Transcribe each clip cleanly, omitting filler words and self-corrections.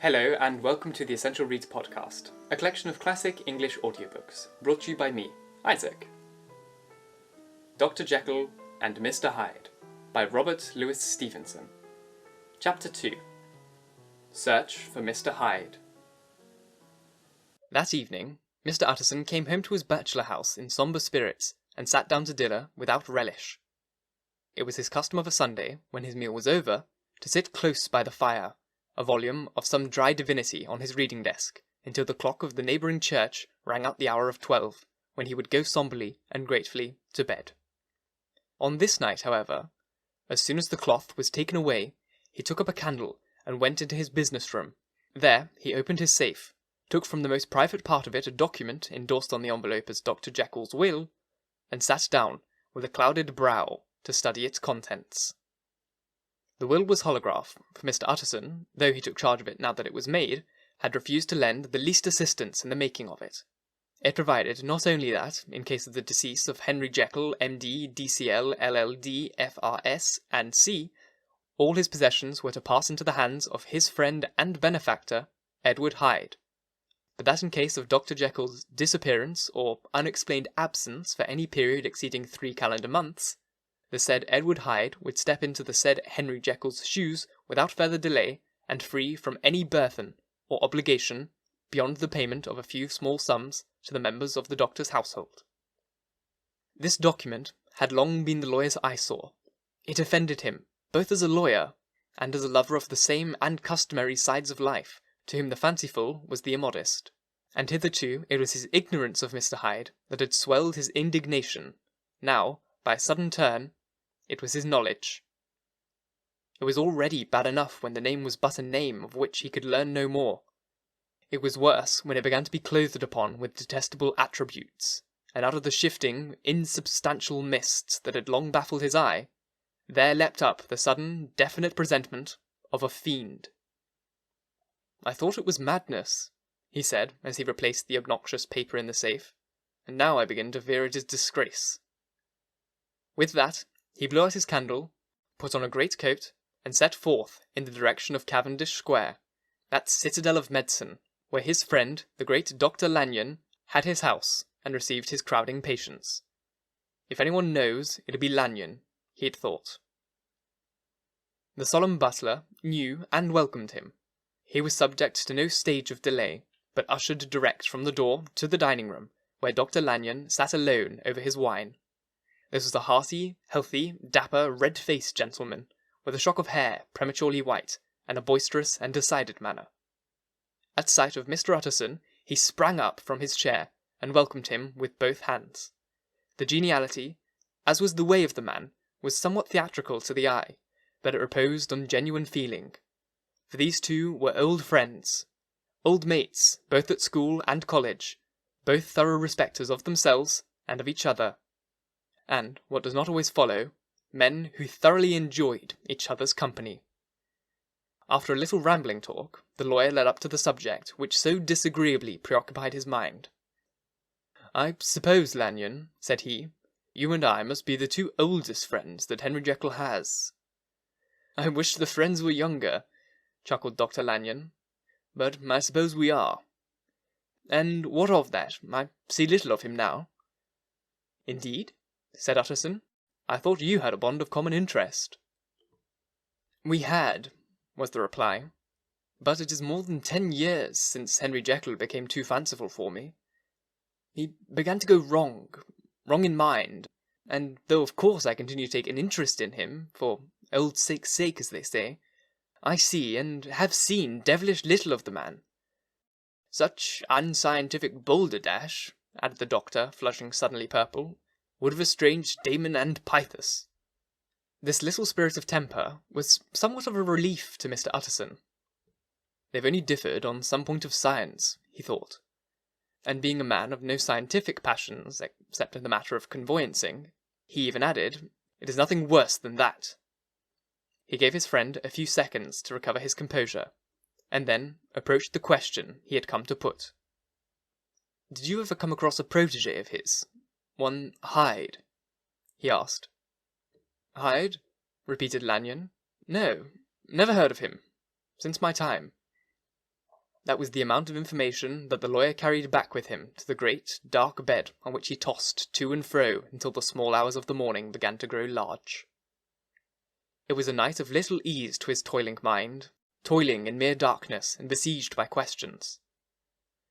Hello and welcome to the Essential Reads podcast, a collection of classic English audiobooks, brought to you by me, Isaac. Dr Jekyll and Mr Hyde, by Robert Louis Stevenson. Chapter 2. Search for Mr Hyde. That evening, Mr Utterson came home to his bachelor house in sombre spirits and sat down to dinner without relish. It was his custom of a Sunday, when his meal was over, to sit close by the fire, a volume of some dry divinity on his reading desk, until the clock of the neighbouring church rang out the hour of 12, when he would go sombrely and gratefully to bed. On this night, however, as soon as the cloth was taken away, he took up a candle and went into his business room. There he opened his safe, took from the most private part of it a document endorsed on the envelope as Dr Jekyll's will, and sat down with a clouded brow to study its contents. The will was holograph, for Mr Utterson, though he took charge of it now that it was made, had refused to lend the least assistance in the making of it. It provided not only that, in case of the decease of Henry Jekyll, M.D., D.C.L., L.L.D., F.R.S., and C., all his possessions were to pass into the hands of his friend and benefactor, Edward Hyde, but that in case of Dr Jekyll's disappearance or unexplained absence for any period exceeding 3 calendar months, the said Edward Hyde would step into the said Henry Jekyll's shoes without further delay, and free from any burthen or obligation beyond the payment of a few small sums to the members of the doctor's household. This document had long been the lawyer's eyesore. It offended him, both as a lawyer and as a lover of the same and customary sides of life, to whom the fanciful was the immodest, and hitherto it was his ignorance of Mr Hyde that had swelled his indignation. Now, by a sudden turn, it was his knowledge. It was already bad enough when the name was but a name of which he could learn no more. It was worse when it began to be clothed upon with detestable attributes, and out of the shifting, insubstantial mists that had long baffled his eye, there leapt up the sudden, definite presentment of a fiend. "I thought it was madness," he said, as he replaced the obnoxious paper in the safe, "and now I begin to fear it is disgrace." With that, he blew out his candle, put on a great coat, and set forth in the direction of Cavendish Square, that citadel of medicine, where his friend, the great Dr Lanyon, had his house and received his crowding patients. If anyone knows, it'll be Lanyon, he had thought. The solemn butler knew and welcomed him. He was subject to no stage of delay, but ushered direct from the door to the dining room, where Dr Lanyon sat alone over his wine. This was a hearty, healthy, dapper, red-faced gentleman, with a shock of hair prematurely white, and a boisterous and decided manner. At sight of Mr Utterson, he sprang up from his chair, and welcomed him with both hands. The geniality, as was the way of the man, was somewhat theatrical to the eye, but it reposed on genuine feeling. For these two were old friends, old mates, both at school and college, both thorough respecters of themselves and of each other, and, what does not always follow, men who thoroughly enjoyed each other's company. After a little rambling talk, the lawyer led up to the subject which so disagreeably preoccupied his mind. "I suppose, Lanyon," said he, "you and I must be the two oldest friends that Henry Jekyll has." "I wish the friends were younger," chuckled Dr Lanyon, "but I suppose we are." "And what of that? I see little of him now." "Indeed?" said Utterson. "I thought you had a bond of common interest." "We had," was the reply, "but it is more than 10 years since Henry Jekyll became too fanciful for me. He began to go wrong in mind, and though of course I continue to take an interest in him, for old sake's sake, as they say, I see and have seen devilish little of the man. Such unscientific balderdash," added the doctor, flushing suddenly purple, "would have estranged Damon and Pythos." This little spirit of temper was somewhat of a relief to Mr Utterson. They've only differed on some point of science, he thought, and being a man of no scientific passions, except in the matter of conveyancing, he even added, "It is nothing worse than that." He gave his friend a few seconds to recover his composure, and then approached the question he had come to put. "Did you ever come across a protégé of his? One Hyde?" he asked. "Hyde?" repeated Lanyon. "No, never heard of him. Since my time." That was the amount of information that the lawyer carried back with him to the great, dark bed on which he tossed to and fro until the small hours of the morning began to grow large. It was a night of little ease to his toiling mind, toiling in mere darkness and besieged by questions.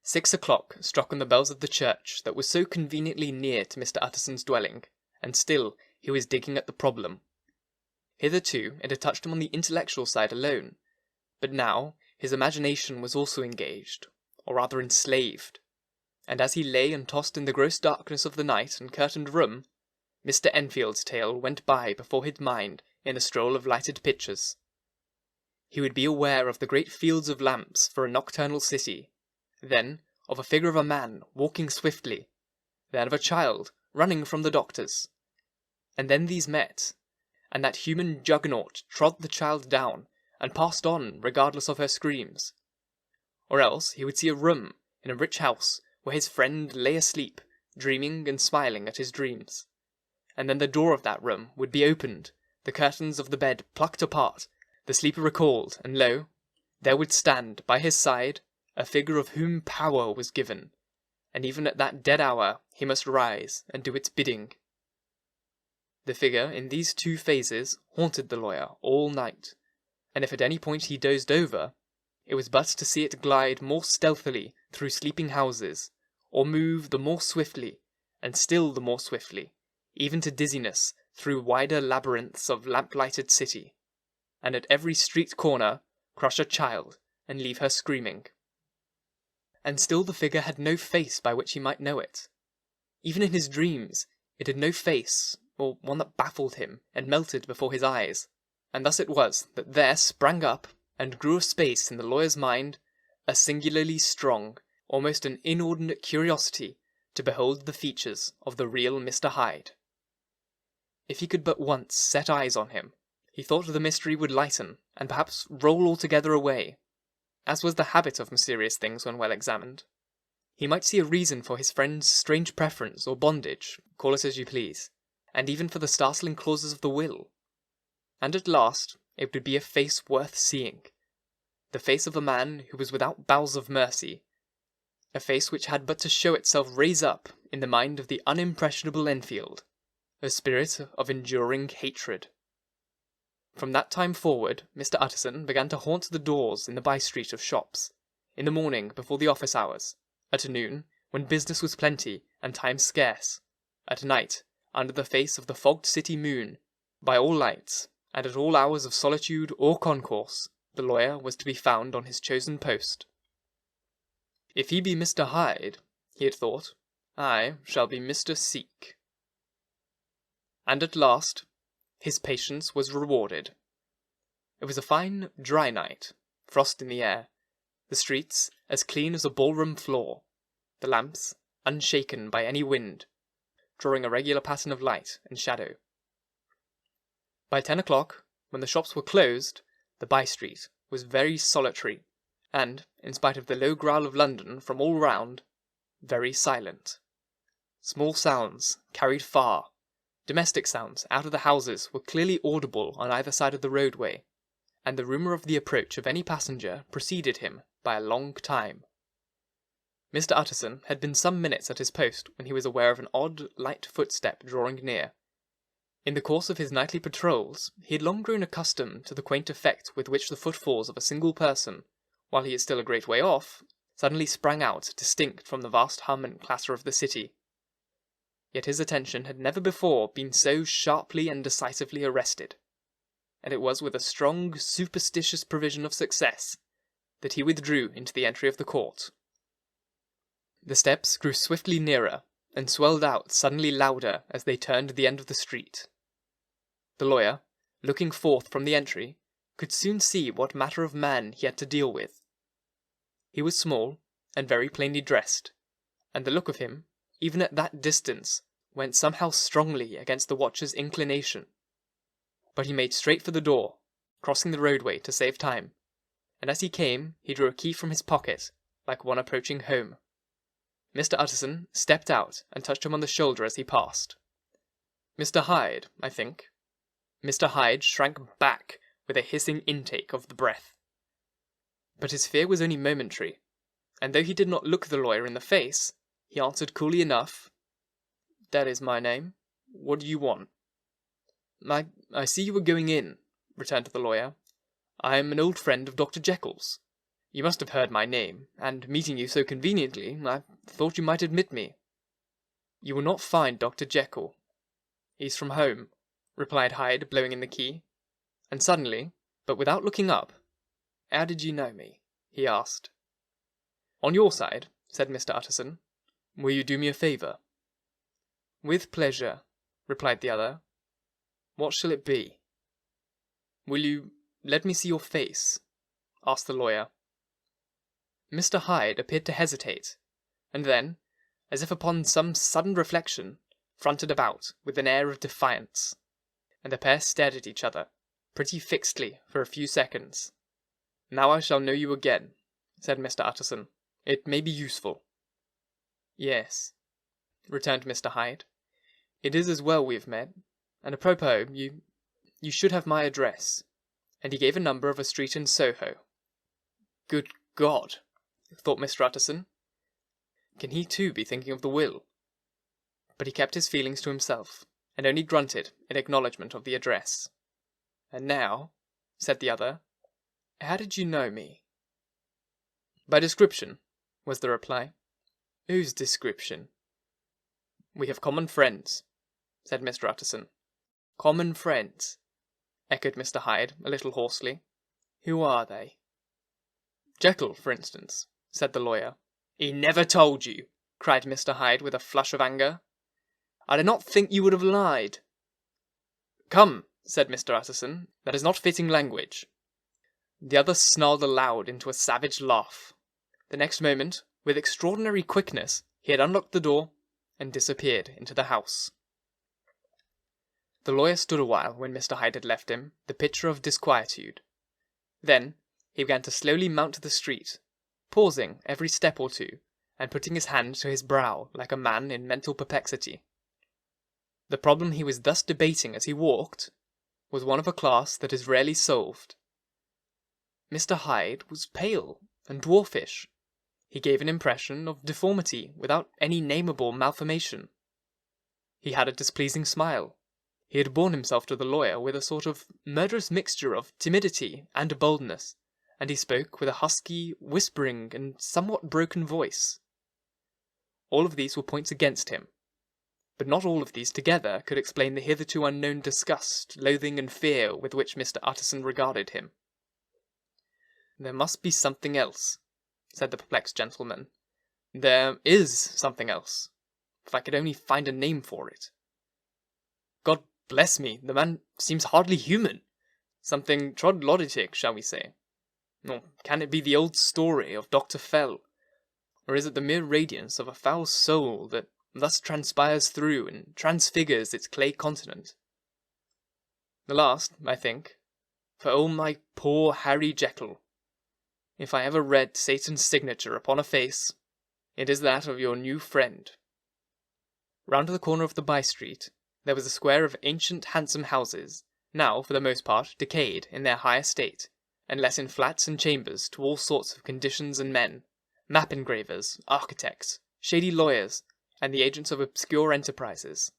6 o'clock struck on the bells of the church that was so conveniently near to Mr. Utterson's dwelling, and still he was digging at the problem. Hitherto it had touched him on the intellectual side alone, but now his imagination was also engaged, or rather enslaved, and as he lay and tossed in the gross darkness of the night and curtained room, Mr. Enfield's tale went by before his mind in a stroll of lighted pictures. He would be aware of the great fields of lamps for a nocturnal city, then of a figure of a man walking swiftly, then of a child running from the doctor's. And then these met, and that human juggernaut trod the child down and passed on regardless of her screams. Or else he would see a room in a rich house where his friend lay asleep, dreaming and smiling at his dreams. And then the door of that room would be opened, the curtains of the bed plucked apart, the sleeper recalled, and lo, there would stand by his side a figure of whom power was given, and even at that dead hour he must rise and do its bidding. The figure in these two phases haunted the lawyer all night, and if at any point he dozed over, it was but to see it glide more stealthily through sleeping houses, or move the more swiftly, and still the more swiftly, even to dizziness through wider labyrinths of lamp-lighted city, and at every street corner crush a child and leave her screaming. And still the figure had no face by which he might know it. Even in his dreams, it had no face, or one that baffled him and melted before his eyes, and thus it was that there sprang up and grew a space in the lawyer's mind, a singularly strong, almost an inordinate curiosity to behold the features of the real Mr. Hyde. If he could but once set eyes on him, he thought the mystery would lighten, and perhaps roll altogether away, as was the habit of mysterious things when well examined. He might see a reason for his friend's strange preference or bondage, call it as you please, and even for the startling clauses of the will. And at last it would be a face worth seeing, the face of a man who was without bowels of mercy, a face which had but to show itself raise up in the mind of the unimpressionable Enfield, a spirit of enduring hatred. From that time forward, Mr. Utterson began to haunt the doors in the by-street of shops, in the morning before the office hours, at noon, when business was plenty and time scarce, at night, under the face of the fogged city moon, by all lights, and at all hours of solitude or concourse, the lawyer was to be found on his chosen post. If he be Mr. Hyde, he had thought, I shall be Mr. Seek. And at last, his patience was rewarded. It was a fine, dry night, frost in the air, the streets as clean as a ballroom floor, the lamps unshaken by any wind, drawing a regular pattern of light and shadow. By 10 o'clock, when the shops were closed, the by-street was very solitary, and, in spite of the low growl of London from all round, very silent. Small sounds carried far. Domestic sounds out of the houses were clearly audible on either side of the roadway, and the rumour of the approach of any passenger preceded him by a long time. Mr. Utterson had been some minutes at his post when he was aware of an odd, light footstep drawing near. In the course of his nightly patrols, he had long grown accustomed to the quaint effect with which the footfalls of a single person, while he is still a great way off, suddenly sprang out distinct from the vast hum and clatter of the city. Yet his attention had never before been so sharply and decisively arrested, and it was with a strong, superstitious prevision of success that he withdrew into the entry of the court. The steps grew swiftly nearer, and swelled out suddenly louder as they turned the end of the street. The lawyer, looking forth from the entry, could soon see what matter of man he had to deal with. He was small, and very plainly dressed, and the look of him, even at that distance, went somehow strongly against the watcher's inclination. But he made straight for the door, crossing the roadway to save time, and as he came he drew a key from his pocket, like one approaching home. Mr. Utterson stepped out and touched him on the shoulder as he passed. Mr. Hyde, I think. Mr. Hyde shrank back with a hissing intake of the breath. But his fear was only momentary. and though he did not look the lawyer in the face, he answered coolly enough, "That is my name. What do you want?" I see you were going in," returned the lawyer. "I am an old friend of Dr Jekyll's. You must have heard my name, and meeting you so conveniently, I thought you might admit me." "You will not find Dr Jekyll. He's from home," replied Hyde, blowing in the key. And suddenly, but without looking up, "How did you know me?" he asked. "On your side," said Mr. Utterson. "Will you do me a favour?" "With pleasure," replied the other. "What shall it be?" "Will you let me see your face?" asked the lawyer. Mr. Hyde appeared to hesitate, and then, as if upon some sudden reflection, fronted about with an air of defiance, and the pair stared at each other, pretty fixedly, for a few seconds. "Now I shall know you again," said Mr. Utterson. "It may be useful." "Yes," returned Mr. Hyde. "It is as well we have met. And apropos, you should have my address." And he gave a number of a street in Soho. "Good God!" thought Mr. Utterson. "Can he too be thinking of the will?" But he kept his feelings to himself, and only grunted in acknowledgment of the address. "And now," said the other, "how did you know me?" "By description," was the reply. "Whose description?" "We have common friends," said Mr. Utterson. "Common friends," echoed Mr. Hyde, a little hoarsely. "Who are they?" "Jekyll, for instance," said the lawyer. "He never told you!" cried Mr. Hyde with a flush of anger. "I did not think you would have lied." "Come," said Mr. Utterson, "that is not fitting language." The other snarled aloud into a savage laugh. The next moment, with extraordinary quickness, he had unlocked the door and disappeared into the house. The lawyer stood a while when Mr. Hyde had left him, the picture of disquietude. Then he began to slowly mount the street, pausing every step or two, and putting his hand to his brow like a man in mental perplexity. The problem he was thus debating as he walked was one of a class that is rarely solved. Mr. Hyde was pale and dwarfish. He gave an impression of deformity without any nameable malformation. He had a displeasing smile. He had borne himself to the lawyer with a sort of murderous mixture of timidity and boldness, and he spoke with a husky, whispering, and somewhat broken voice. All of these were points against him, but not all of these together could explain the hitherto unknown disgust, loathing, and fear with which Mr. Utterson regarded him. "There must be something else," said the perplexed gentleman. "There is something else, if I could only find a name for it. God bless me, the man seems hardly human. Something troglodytic, shall we say? Or can it be the old story of Dr. Fell? Or is it the mere radiance of a foul soul that thus transpires through and transfigures its clay continent? The last, I think, for oh my poor Harry Jekyll! If I ever read Satan's signature upon a face, it is that of your new friend." Round the corner of the by-street, there was a square of ancient handsome houses, now, for the most part, decayed in their high estate, and let in flats and chambers to all sorts of conditions and men, map engravers, architects, shady lawyers, and the agents of obscure enterprises.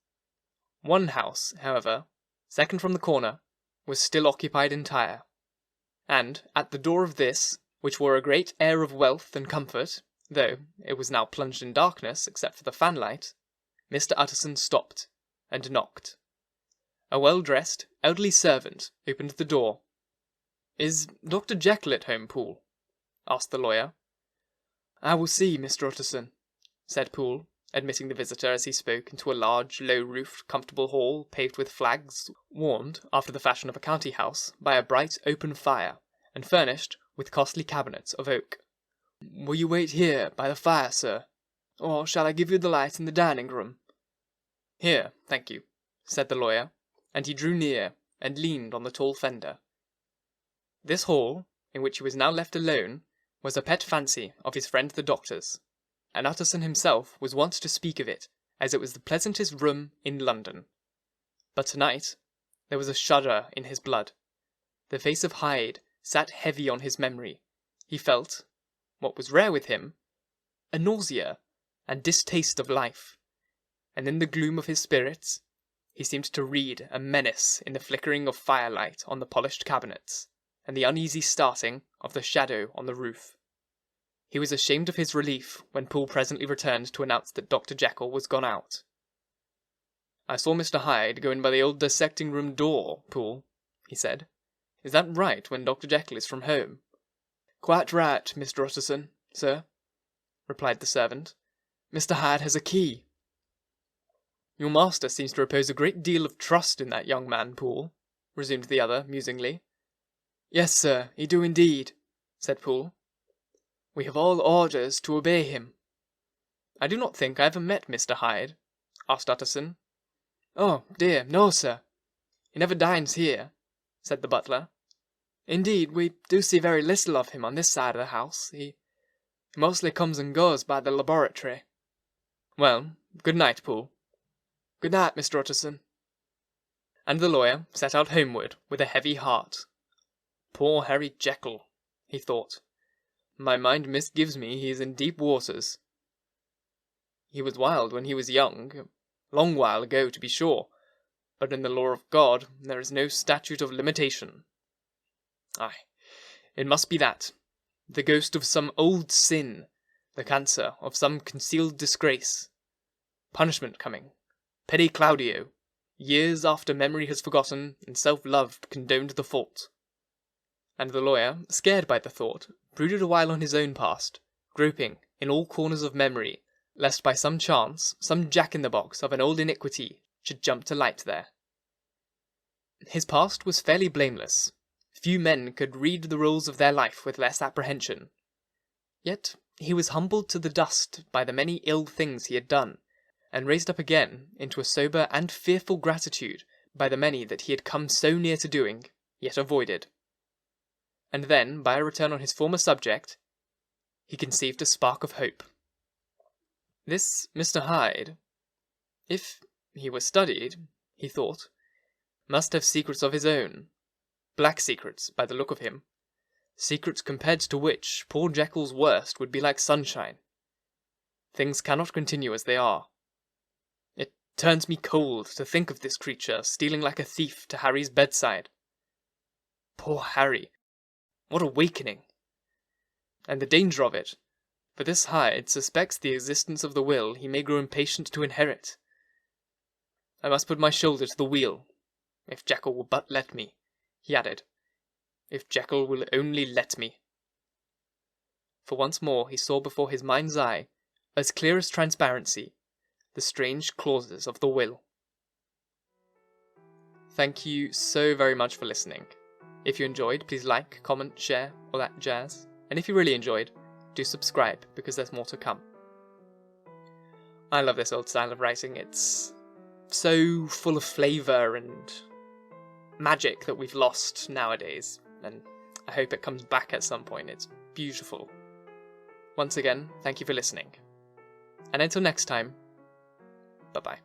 One house, however, second from the corner, was still occupied entire, and at the door of this, which wore a great air of wealth and comfort, though it was now plunged in darkness except for the fanlight, Mr. Utterson stopped and knocked. A well-dressed, elderly servant opened the door. "Is Dr. Jekyll at home, Poole?" asked the lawyer. "I will see, Mr. Utterson," said Poole, admitting the visitor as he spoke into a large, low-roofed, comfortable hall paved with flags, warmed, after the fashion of a county house, by a bright open fire, and furnished with costly cabinets of oak. "Will you wait here, by the fire, sir? Or shall I give you the light in the dining-room?" "Here, thank you," said the lawyer, and he drew near, and leaned on the tall fender. This hall, in which he was now left alone, was a pet fancy of his friend the doctor's, and Utterson himself was wont to speak of it as it was the pleasantest room in London. But tonight there was a shudder in his blood. The face of Hyde sat heavy on his memory. He felt, what was rare with him, a nausea and distaste of life, and in the gloom of his spirits he seemed to read a menace in the flickering of firelight on the polished cabinets, and the uneasy starting of the shadow on the roof. He was ashamed of his relief when Poole presently returned to announce that Dr. Jekyll was gone out. "I saw Mr. Hyde go in by the old dissecting-room door, Poole," he said. "Is that right when Dr. Jekyll is from home?" "Quite right, Mr. Utterson, sir," replied the servant. "Mr. Hyde has a key." "Your master seems to repose a great deal of trust in that young man, Poole," resumed the other musingly. "Yes, sir, he do indeed," said Poole. "We have all orders to obey him." "I do not think I ever met Mr. Hyde," asked Utterson. "Oh, dear, no, sir. He never dines here," said the butler. "Indeed, we do see very little of him on this side of the house. He mostly comes and goes by the laboratory." "Well, good night, Poole." "Good night, Mr. Utterson." And the lawyer set out homeward with a heavy heart. "Poor Harry Jekyll," he thought. "My mind misgives me he is in deep waters. He was wild when he was young, a long while ago to be sure, but in the law of God there is no statute of limitation. Ay, it must be that, the ghost of some old sin, the cancer of some concealed disgrace. Punishment coming, petty Claudio, years after memory has forgotten and self-love condoned the fault." And the lawyer, scared by the thought, brooded a while on his own past, groping in all corners of memory, lest by some chance some jack-in-the-box of an old iniquity should jump to light there. His past was fairly blameless. Few men could read the rolls of their life with less apprehension. Yet he was humbled to the dust by the many ill things he had done, and raised up again into a sober and fearful gratitude by the many that he had come so near to doing, yet avoided. And then, by a return on his former subject, he conceived a spark of hope. This Mr. Hyde, if he were studied, he thought, must have secrets of his own, black secrets by the look of him, secrets compared to which poor Jekyll's worst would be like sunshine. Things cannot continue as they are. It turns me cold to think of this creature stealing like a thief to Harry's bedside. Poor Harry! What awakening! And the danger of it, for this Hyde suspects the existence of the will he may grow impatient to inherit. I must put my shoulder to the wheel, if Jekyll will but let me, he added. If Jekyll will only let me. For once more he saw before his mind's eye, as clear as transparency, the strange clauses of the will. Thank you so very much for listening. If you enjoyed, please like, comment, share, all that jazz. And if you really enjoyed, do subscribe, because there's more to come. I love this old style of writing. It's so full of flavour and magic that we've lost nowadays, and I hope it comes back at some point. It's beautiful. Once again, thank you for listening. And until next time, bye-bye.